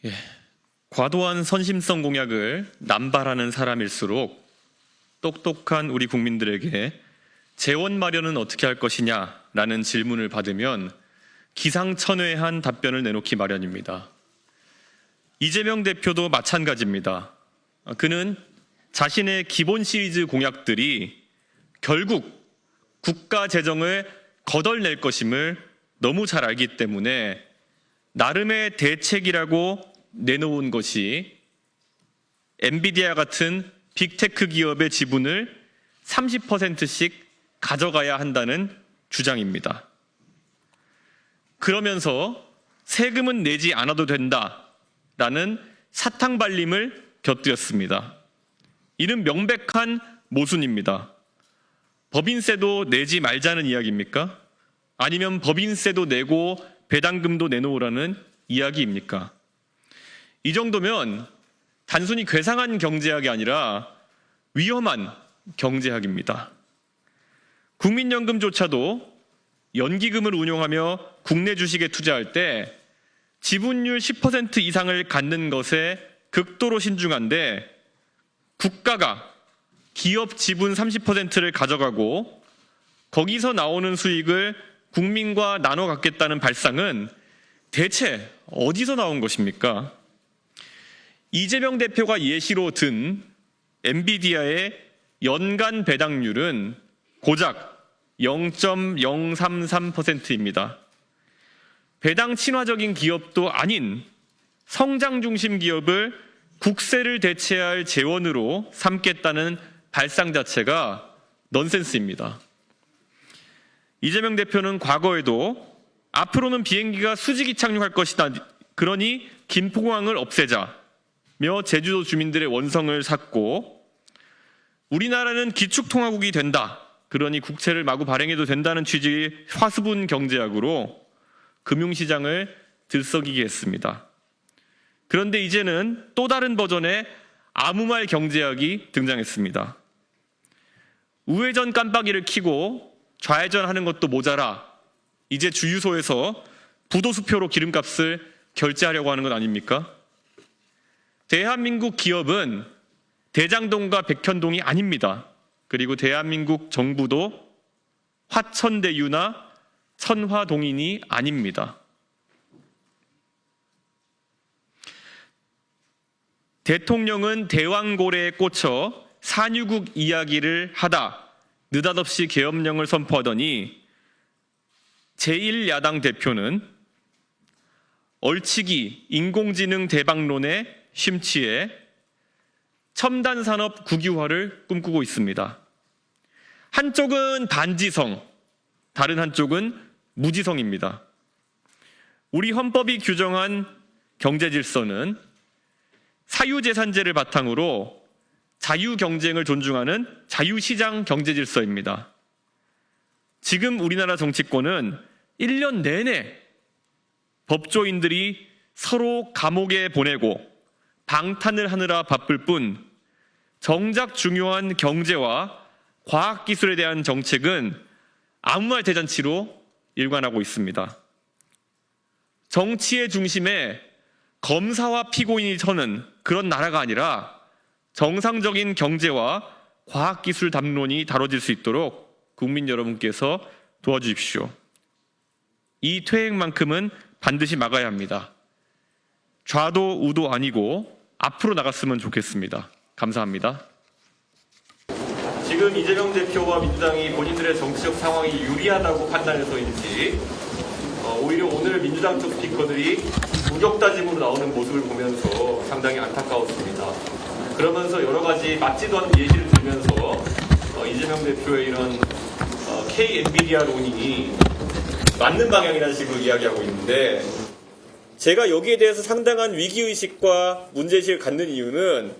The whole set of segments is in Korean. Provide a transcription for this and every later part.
예, 과도한 선심성 공약을 남발하는 사람일수록 똑똑한 우리 국민들에게 재원 마련은 어떻게 할 것이냐라는 질문을 받으면 기상천외한 답변을 내놓기 마련입니다. 이재명 대표도 마찬가지입니다. 그는 자신의 기본 시리즈 공약들이 결국 국가 재정을 거덜낼 것임을 너무 잘 알기 때문에 나름의 대책이라고 내놓은 것이 엔비디아 같은 빅테크 기업의 지분을 30%씩 가져가야 한다는 주장입니다. 그러면서 세금은 내지 않아도 된다라는 사탕 발림을 곁들였습니다. 이는 명백한 모순입니다. 법인세도 내지 말자는 이야기입니까? 아니면 법인세도 내고 배당금도 내놓으라는 이야기입니까? 이 정도면 단순히 괴상한 경제학이 아니라 위험한 경제학입니다. 국민연금조차도 연기금을 운용하며 국내 주식에 투자할 때 지분율 10% 이상을 갖는 것에 극도로 신중한데 국가가 기업 지분 30%를 가져가고 거기서 나오는 수익을 국민과 나눠 갖겠다는 발상은 대체 어디서 나온 것입니까? 이재명 대표가 예시로 든 엔비디아의 연간 배당률은 고작 0.033%입니다. 배당 친화적인 기업도 아닌 성장 중심 기업을 국세를 대체할 재원으로 삼겠다는 발상 자체가 넌센스입니다. 이재명 대표는 과거에도 앞으로는 비행기가 수직이 착륙할 것이다. 그러니 김포공항을 없애자며 제주도 주민들의 원성을 샀고 우리나라는 기축통화국이 된다. 그러니 국채를 마구 발행해도 된다는 취지의 화수분 경제학으로 금융시장을 들썩이게 했습니다. 그런데 이제는 또 다른 버전의 아무 말 경제학이 등장했습니다. 우회전 깜빡이를 켜고 좌회전하는 것도 모자라 이제 주유소에서 부도수표로 기름값을 결제하려고 하는 것 아닙니까? 대한민국 기업은 대장동과 백현동이 아닙니다. 그리고 대한민국 정부도 화천대유나 천화동인이 아닙니다. 대통령은 대왕고래에 꽂혀 산유국 이야기를 하다 느닷없이 계엄령을 선포하더니 제1야당 대표는 얼치기 인공지능 대박론에 심취해 첨단산업 국유화를 꿈꾸고 있습니다. 한쪽은 반지성, 다른 한쪽은 무지성입니다. 우리 헌법이 규정한 경제질서는 사유재산제를 바탕으로 자유경쟁을 존중하는 자유시장 경제질서입니다. 지금 우리나라 정치권은 1년 내내 법조인들이 서로 감옥에 보내고 방탄을 하느라 바쁠 뿐 정작 중요한 경제와 과학기술에 대한 정책은 아무 말 대잔치로 일관하고 있습니다. 정치의 중심에 검사와 피고인이 서는 그런 나라가 아니라 정상적인 경제와 과학기술 담론이 다뤄질 수 있도록 국민 여러분께서 도와주십시오. 이 퇴행만큼은 반드시 막아야 합니다. 좌도 우도 아니고 앞으로 나갔으면 좋겠습니다. 감사합니다. 지금 이재명 대표와 민주당이 본인들의 정치적 상황이 유리하다고 판단해서인지 오히려 오늘 민주당 쪽 스피커들이 무격다짐으로 나오는 모습을 보면서 상당히 안타까웠습니다. 그러면서 여러 가지 맞지도 않은 예시를 들면서 이재명 대표의 이런 K-엔비디아론이 맞는 방향이라는 식으로 이야기하고 있는데 제가 여기에 대해서 상당한 위기의식과 문제의식을 갖는 이유는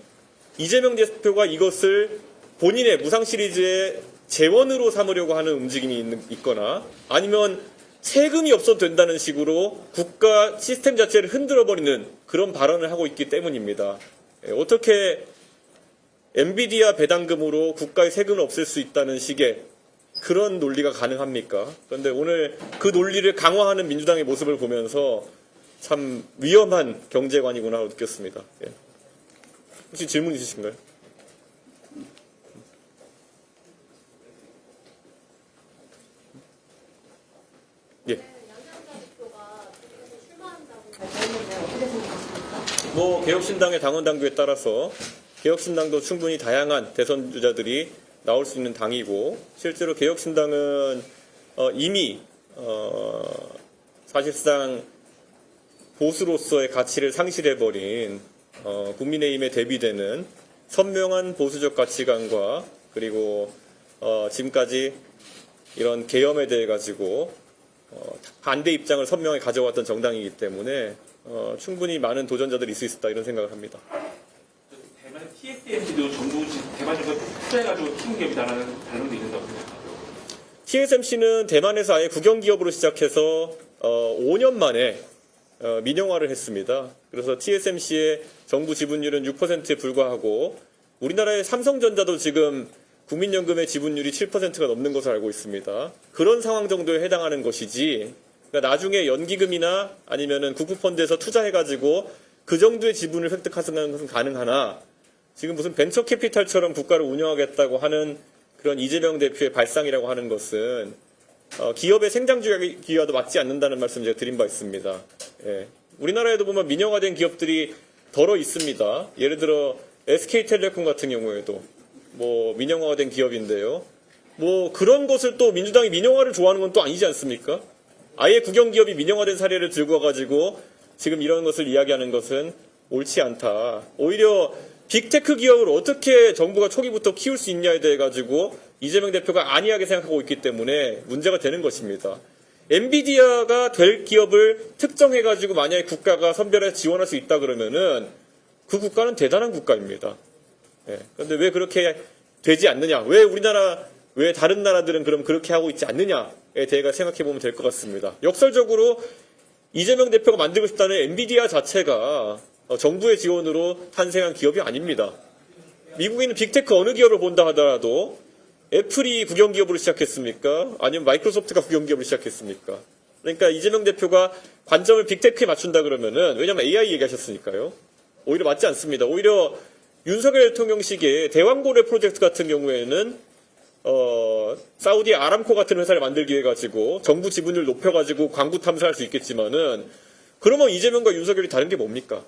이재명 대표가 이것을 본인의 무상 시리즈의 재원으로 삼으려고 하는 움직임이 있거나 아니면 세금이 없어도 된다는 식으로 국가 시스템 자체를 흔들어버리는 그런 발언을 하고 있기 때문입니다. 어떻게 엔비디아 배당금으로 국가의 세금을 없앨 수 있다는 식의 그런 논리가 가능합니까? 그런데 오늘 그 논리를 강화하는 민주당의 모습을 보면서 참 위험한 경제관이구나 느꼈습니다. 예. 혹시 질문 있으신가요? 예. 뭐 개혁신당의 당원 당규에 따라서 개혁신당도 충분히 다양한 대선 주자들이 나올 수 있는 당이고 실제로 개혁신당은 이미 사실상 보수로서의 가치를 상실해버린 국민의힘에 대비되는 선명한 보수적 가치관과 그리고 지금까지 이런 계엄에 대해 가지고 반대 입장을 선명히 가져왔던 정당이기 때문에 충분히 많은 도전자들이 있을 수 있다 이런 생각을 합니다. 대만 TSMC도 정부 대만적으로 투자해가지고 키운 기업이다라는 반론도 있는다고 생각합니다. TSMC는 대만에서 아예 국영기업으로 시작해서 5년 만에 민영화를 했습니다. 그래서 TSMC의 정부 지분율은 6%에 불과하고 우리나라의 삼성전자도 지금 국민연금의 지분율이 7%가 넘는 것으로 알고 있습니다. 그런 상황 정도에 해당하는 것이지 그러니까 나중에 연기금이나 아니면은 국부펀드에서 투자해가지고 그 정도의 지분을 획득하는 것은 가능하나 지금 무슨 벤처 캐피탈처럼 국가를 운영하겠다고 하는 그런 이재명 대표의 발상이라고 하는 것은 기업의 생장주기와도 맞지 않는다는 말씀 제가 드린 바 있습니다. 예. 우리나라에도 보면 민영화된 기업들이 덜어 있습니다. 예를 들어 SK텔레콤 같은 경우에도 뭐 민영화가 된 기업인데요. 뭐 그런 것을 또 민주당이 민영화를 좋아하는 건 또 아니지 않습니까? 아예 국영기업이 민영화된 사례를 들고 와가지고 지금 이런 것을 이야기하는 것은 옳지 않다. 오히려 빅테크 기업을 어떻게 정부가 초기부터 키울 수 있냐에 대해 가지고 이재명 대표가 안이하게 생각하고 있기 때문에 문제가 되는 것입니다. 엔비디아가 될 기업을 특정해가지고 만약에 국가가 선별해서 지원할 수 있다 그러면은 그 국가는 대단한 국가입니다. 예. 그런데 왜 그렇게 되지 않느냐? 왜 다른 나라들은 그럼 그렇게 하고 있지 않느냐에 대해 생각해 보면 될 것 같습니다. 역설적으로 이재명 대표가 만들고 싶다는 엔비디아 자체가 정부의 지원으로 탄생한 기업이 아닙니다. 미국에는 빅테크 어느 기업을 본다 하더라도 애플이 국영기업으로 시작했습니까? 아니면 마이크로소프트가 국영기업으로 시작했습니까? 그러니까 이재명 대표가 관점을 빅테크에 맞춘다 그러면은 왜냐하면 AI 얘기하셨으니까요. 오히려 맞지 않습니다. 오히려 윤석열 대통령식의 대왕고래 프로젝트 같은 경우에는 사우디 아람코 같은 회사를 만들기 위해 가지고 정부 지분율 높여가지고 광부 탐사할 수 있겠지만은 그러면 이재명과 윤석열이 다른 게 뭡니까?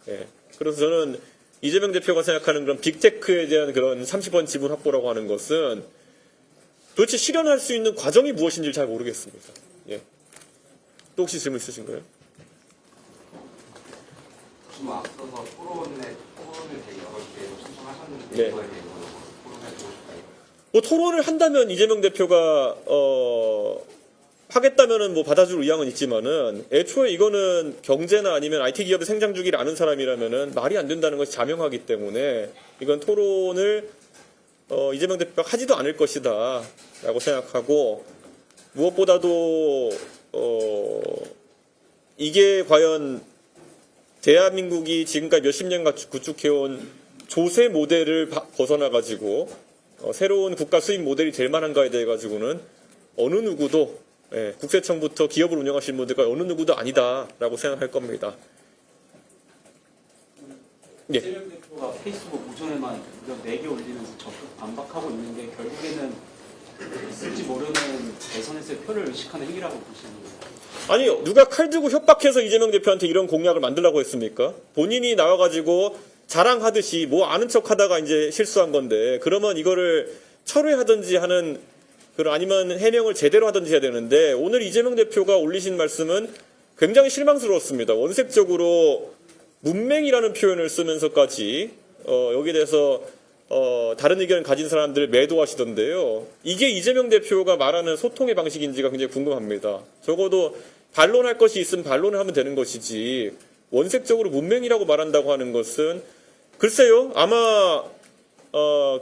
예. 그래서 저는 이재명 대표가 생각하는 그런 빅테크에 대한 그런 30원 지분 확보라고 하는 것은 도대체 실현할 수 있는 과정이 무엇인지 잘 모르겠습니다. 예. 또 혹시 질문 있으신가요? 지금 앞서서 토론을 되게 여러 개 신청하셨는데 네. 이거에 대해서 토론해 주고 싶다. 뭐 토론을 한다면 이재명 대표가 하겠다면은 뭐 받아줄 의향은 있지만은 애초에 이거는 경제나 아니면 IT 기업의 생장 주기를 아는 사람이라면은 말이 안 된다는 것이 자명하기 때문에 이건 토론을 이재명 대표가 하지도 않을 것이다라고 생각하고 무엇보다도 이게 과연 대한민국이 지금까지 몇십 년간 구축해온 조세 모델을 벗어나 가지고 새로운 국가 수입 모델이 될 만한가에 대해 가지고는 어느 누구도 국세청부터 기업을 운영하시는 분들과 어느 누구도 아니다라고 생각할 겁니다. 예. 이재명 대표가 페이스북 오전에만 무려 4개 올리면서 적극 반박하고 있는데 결국에는 있을지 모르는 대선에서의 표를 의식하는 행위라고 보시는 거예요. 아니 누가 칼 들고 협박해서 이재명 대표한테 이런 공약을 만들라고 했습니까? 본인이 나와가지고 자랑하듯이 뭐 아는 척하다가 이제 실수한 건데 그러면 이거를 철회하든지 하는 그런 아니면 해명을 제대로 하든지 해야 되는데 오늘 이재명 대표가 올리신 말씀은 굉장히 실망스러웠습니다. 원색적으로 문맹이라는 표현을 쓰면서까지 여기에 대해서 다른 의견을 가진 사람들을 매도하시던데요. 이게 이재명 대표가 말하는 소통의 방식인지가 굉장히 궁금합니다. 적어도 반론할 것이 있으면 반론을 하면 되는 것이지 원색적으로 문맹이라고 말한다고 하는 것은 글쎄요. 아마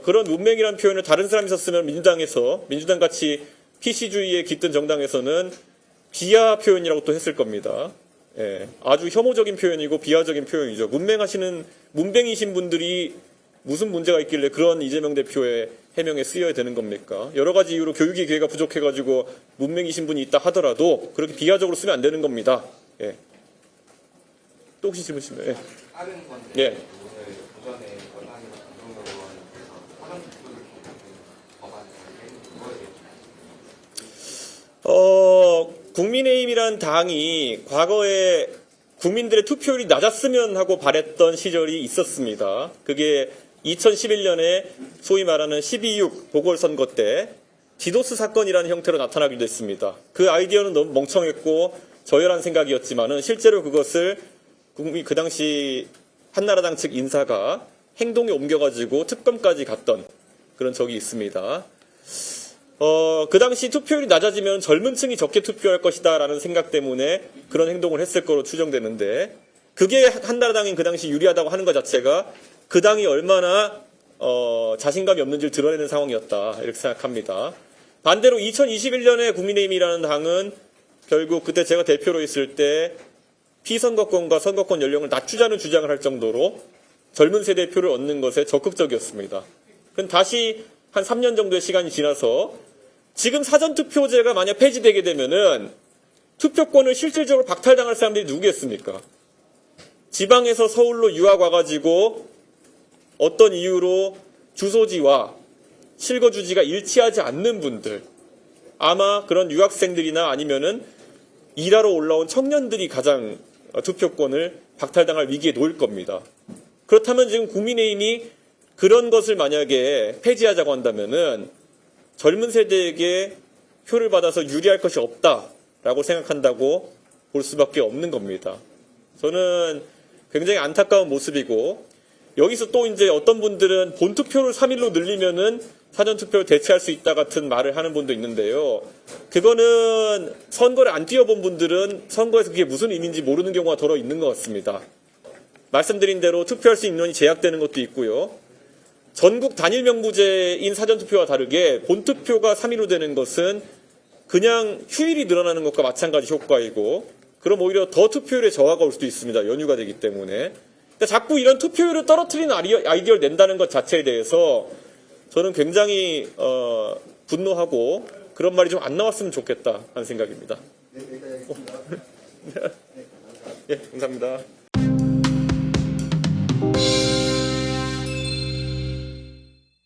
그런 문맹이라는 표현을 다른 사람이 썼으면 민주당같이 PC주의에 깃든 정당에서는 비하 표현이라고 또 했을 겁니다. 예, 아주 혐오적인 표현이고 비하적인 표현이죠. 문맹이신 분들이 무슨 문제가 있길래 그런 이재명 대표의 해명에 쓰여야 되는 겁니까? 여러 가지 이유로 교육의 기회가 부족해가지고 문맹이신 분이 있다 하더라도 그렇게 비하적으로 쓰면 안 되는 겁니다. 예. 또 혹시 질문 있으면 예. 다른 건데 예. 오늘 오전에 여당이나 강동석 의원께서 사전 투표를 개정하는 법안을 발의했는데 그거에 대해 국민의힘이란 당이 과거에 국민들의 투표율이 낮았으면 하고 바랬던 시절이 있었습니다. 그게 2011년에 소위 말하는 12.6 보궐선거 때 디도스 사건이라는 형태로 나타나기도 했습니다. 그 아이디어는 너무 멍청했고 저열한 생각이었지만은 실제로 그것을 그 당시 한나라당 측 인사가 행동에 옮겨가지고 특검까지 갔던 그런 적이 있습니다. 그 당시 투표율이 낮아지면 젊은 층이 적게 투표할 것이다 라는 생각 때문에 그런 행동을 했을 거로 추정되는데 그게 한나라당이 그 당시 유리하다고 하는 것 자체가 그 당이 얼마나 자신감이 없는지를 드러내는 상황이었다 이렇게 생각합니다. 반대로 2021년에 국민의힘이라는 당은 결국 그때 제가 대표로 있을 때 피선거권과 선거권 연령을 낮추자는 주장을 할 정도로 젊은 세대의 표를 얻는 것에 적극적이었습니다. 그럼 다시 한 3년 정도의 시간이 지나서 지금 사전투표제가 만약 폐지되게 되면은 투표권을 실질적으로 박탈당할 사람들이 누구겠습니까? 지방에서 서울로 유학 와가지고 어떤 이유로 주소지와 실거주지가 일치하지 않는 분들, 아마 그런 유학생들이나 아니면은 일하러 올라온 청년들이 가장 투표권을 박탈당할 위기에 놓일 겁니다. 그렇다면 지금 국민의힘이 그런 것을 만약에 폐지하자고 한다면은 젊은 세대에게 표를 받아서 유리할 것이 없다라고 생각한다고 볼 수밖에 없는 겁니다. 저는 굉장히 안타까운 모습이고 여기서 또 이제 어떤 분들은 본투표를 3일로 늘리면은 사전투표를 대체할 수 있다 같은 말을 하는 분도 있는데요. 그거는 선거를 안 뛰어본 분들은 선거에서 그게 무슨 의미인지 모르는 경우가 더러 있는 것 같습니다. 말씀드린 대로 투표할 수 있는 인원이 제약되는 것도 있고요. 전국 단일 명부제인 사전투표와 다르게 본투표가 3일로 되는 것은 그냥 휴일이 늘어나는 것과 마찬가지 효과이고 그럼 오히려 더 투표율에 저하가 올 수도 있습니다. 연휴가 되기 때문에. 근데 자꾸 이런 투표율을 떨어뜨리는 아이디어를 낸다는 것 자체에 대해서 저는 굉장히 분노하고 그런 말이 좀 안 나왔으면 좋겠다 하는 생각입니다. 네, 감사합니다.